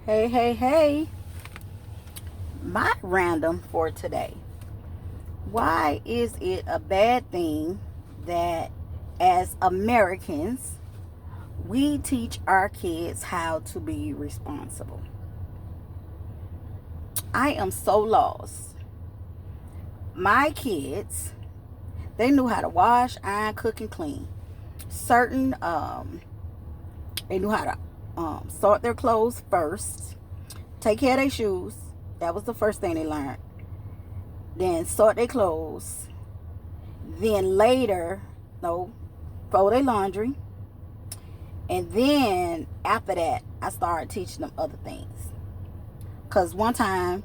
Hey, hey, hey. My random for today. Why is it a bad thing that as Americans we teach our kids how to be responsible? I am so lost. My kids, they knew how to wash, iron, cook, and clean. Certain, they knew how to sort their clothes first, take care of their shoes. That was the first thing they learned. Then sort their clothes. Then later, no, fold their laundry. And then after that, I started teaching them other things. Because one time,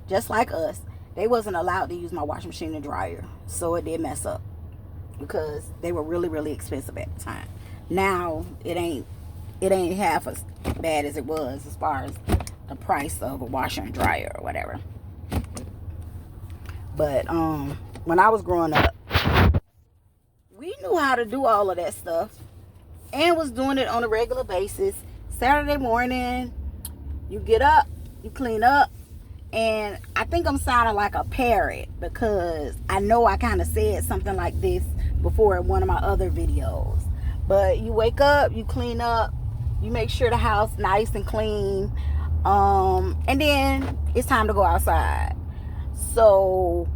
just like us, they wasn't allowed to use my washing machine and dryer. So it did mess up. Because they were really, really expensive at the time. Now, it ain't half as bad as it was as far as the price of a washer and dryer or whatever. But when I was growing up, we knew how to do all of that stuff and was doing it on a regular basis. Saturday morning, you get up, you clean up, and I think I'm sounding like a parrot because I know I kind of said something like this before in one of my other videos. But you wake up, you clean up, you make sure the house nice and clean, and then it's time to go outside. So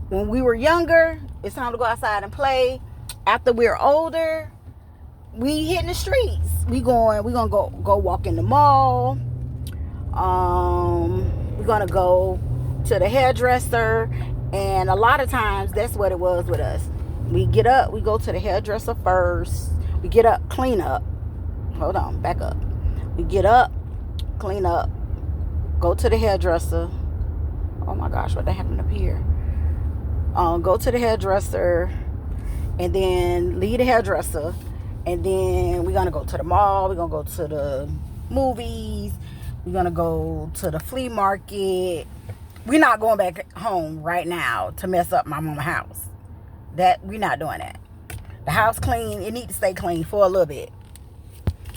when we were younger, it's time to go outside and play. After we're older, we hitting the streets. We gonna go walk in the mall. We're gonna go to the hairdresser, and a lot of times that's what it was with us. We get up, we go to the hairdresser first. We get up, clean up. Hold on, back up. We get up, clean up, go to the hairdresser. Oh my gosh, what happened up here? Go to the hairdresser, and then leave the hairdresser, and then we're gonna go to the mall. We're gonna go to the movies. We're gonna go to the flea market. We're not going back home right now to mess up my mama's house. That we're not doing that. The house clean. It need to stay clean for a little bit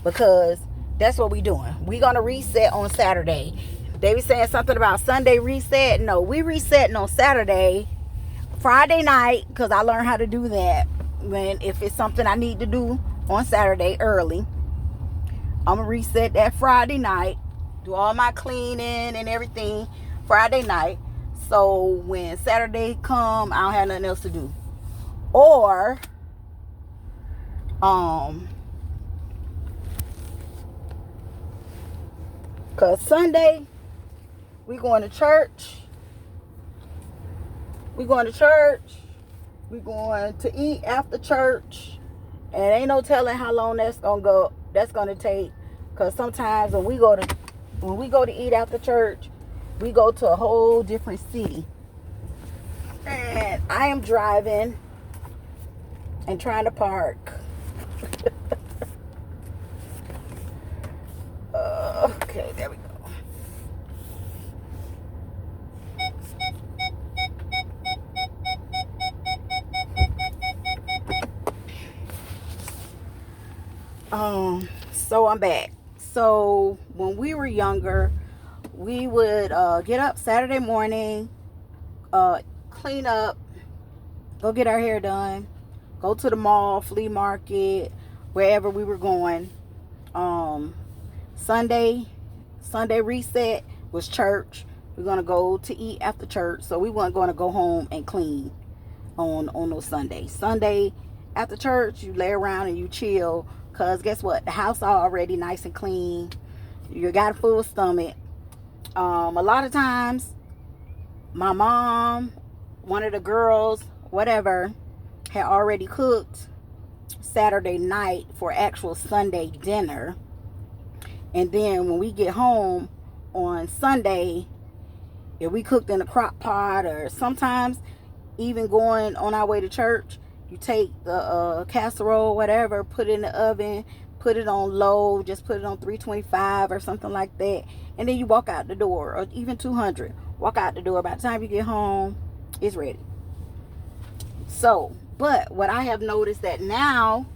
because that's what we doing. We gonna reset on Saturday. They be saying something about Sunday reset. No, we resetting on Saturday. Friday night, because I learned how to do that if it's something I need to do on Saturday early. I'm gonna reset that Friday night, do all my cleaning and everything Friday night, so when Saturday come, I don't have nothing else to do. Or because Sunday we going to church. We're going to eat after church. And ain't no telling how long that's gonna take. Cause sometimes when we go to eat after church, we go to a whole different city. And I am driving and trying to park. Okay, there we go. So I'm back. So when we were younger, we would get up Saturday morning, clean up, go get our hair done, go to the mall, flea market, wherever we were going. Sunday reset was church. We're gonna go to eat after church, so we weren't gonna go home and clean on those Sundays. Sunday after church, you lay around and you chill. Cause guess what? The house already nice and clean. You got a full stomach. A lot of times, my mom, one of the girls, whatever, had already cooked Saturday night for actual Sunday dinner. And then when we get home on Sunday, if we cooked in a crock pot, or sometimes even going on our way to church, you take the casserole, whatever, put it in the oven, put it on low, just put it on 325 or something like that. And then you walk out the door, or even 200. Walk out the door. By the time you get home, it's ready. So, but what I have noticed that now,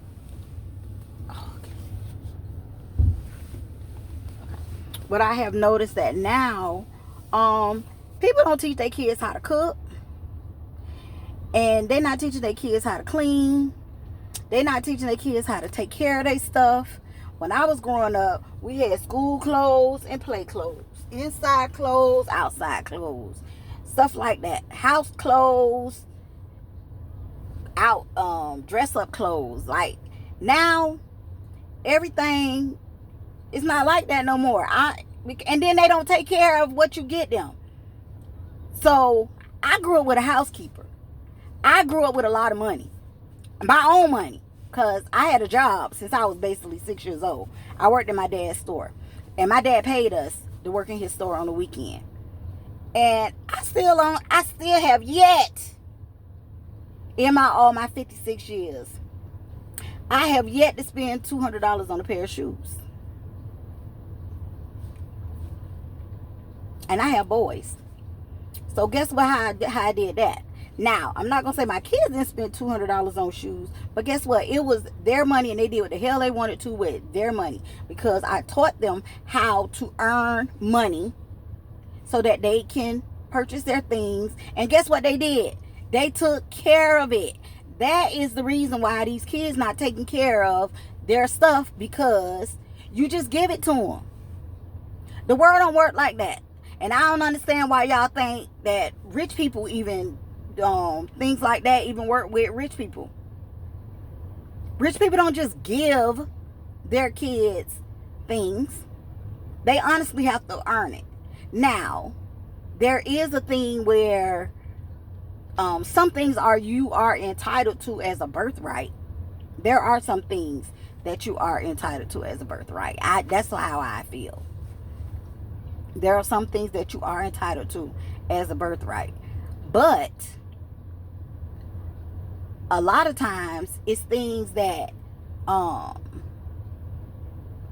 But I have noticed that now, people don't teach their kids how to cook, and they're not teaching their kids how to clean. They're not teaching their kids how to take care of their stuff. When I was growing up, we had school clothes and play clothes, inside clothes, outside clothes, stuff like that. House clothes, out dress up clothes. Like now, everything is not like that no more. And then they don't take care of what you get them. So I grew up with a housekeeper. I grew up with a lot of money, my own money, because I had a job since I was basically 6 years old. I worked in my dad's store, and my dad paid us to work in his store on the weekend. And I still have yet, in all my 56 years, I have yet to spend $200 on a pair of shoes. And I have boys. So guess what? How I did that. Now, I'm not going to say my kids didn't spend $200 on shoes, but guess what? It was their money, and they did what the hell they wanted to with their money, because I taught them how to earn money so that they can purchase their things. And guess what they did? They took care of it. That is the reason why these kids not taking care of their stuff, because you just give it to them. The world don't work like that. And I don't understand why y'all think that rich people even, things like that even work with rich people. Rich people don't just give their kids things. They honestly have to earn it. Now, there is a thing where some things you are entitled to as a birthright. There are some things that you are entitled to as a birthright. That's how I feel. There are some things that you are entitled to as a birthright. But a lot of times it's things that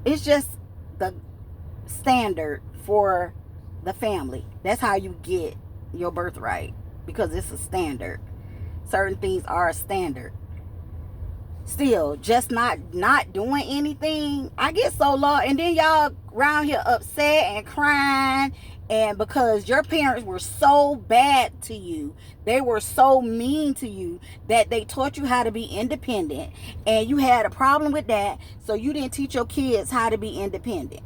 it's just the standard for the family. That's how you get your birthright, because it's a standard. Certain things are a standard. Still, just not doing anything, I get so lost. And then y'all around here upset and crying, and because your parents were so bad to you, they were so mean to you, that they taught you how to be independent, and you had a problem with that, so you didn't teach your kids how to be independent.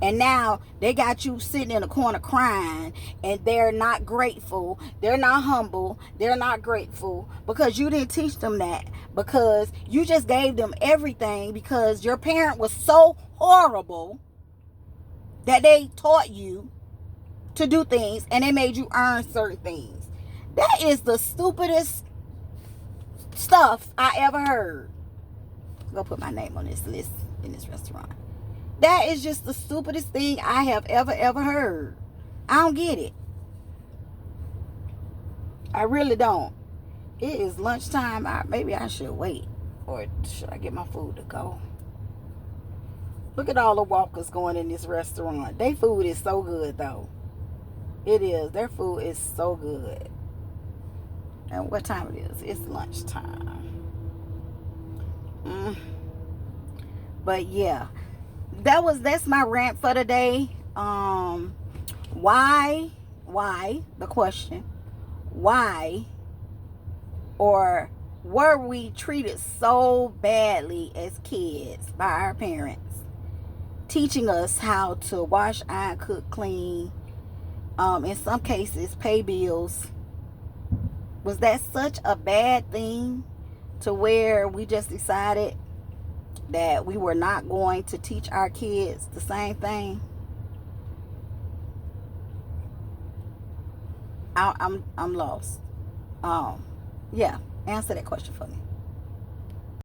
And now they got you sitting in a corner crying, and they're not grateful. They're not humble. They're not grateful because you didn't teach them that, because you just gave them everything, because your parent was so horrible that they taught you to do things, and they made you earn certain things. That is the stupidest stuff I ever heard. I'm gonna put my name on this list in this restaurant. That is just the stupidest thing I have ever heard. I don't get it. I really don't. It is lunchtime. Maybe I should wait. Or should I get my food to go? Look at all the walkers going in this restaurant. Their food is so good, though. It is. Their food is so good. And what time it is? It's lunchtime. But yeah. That's my rant for today. Why the question, why, or were we treated so badly as kids by our parents, teaching us how to wash, iron, cook, clean, in some cases pay bills? Was that such a bad thing to where we just decided that we were not going to teach our kids the same thing? I'm lost. Yeah, answer that question for me.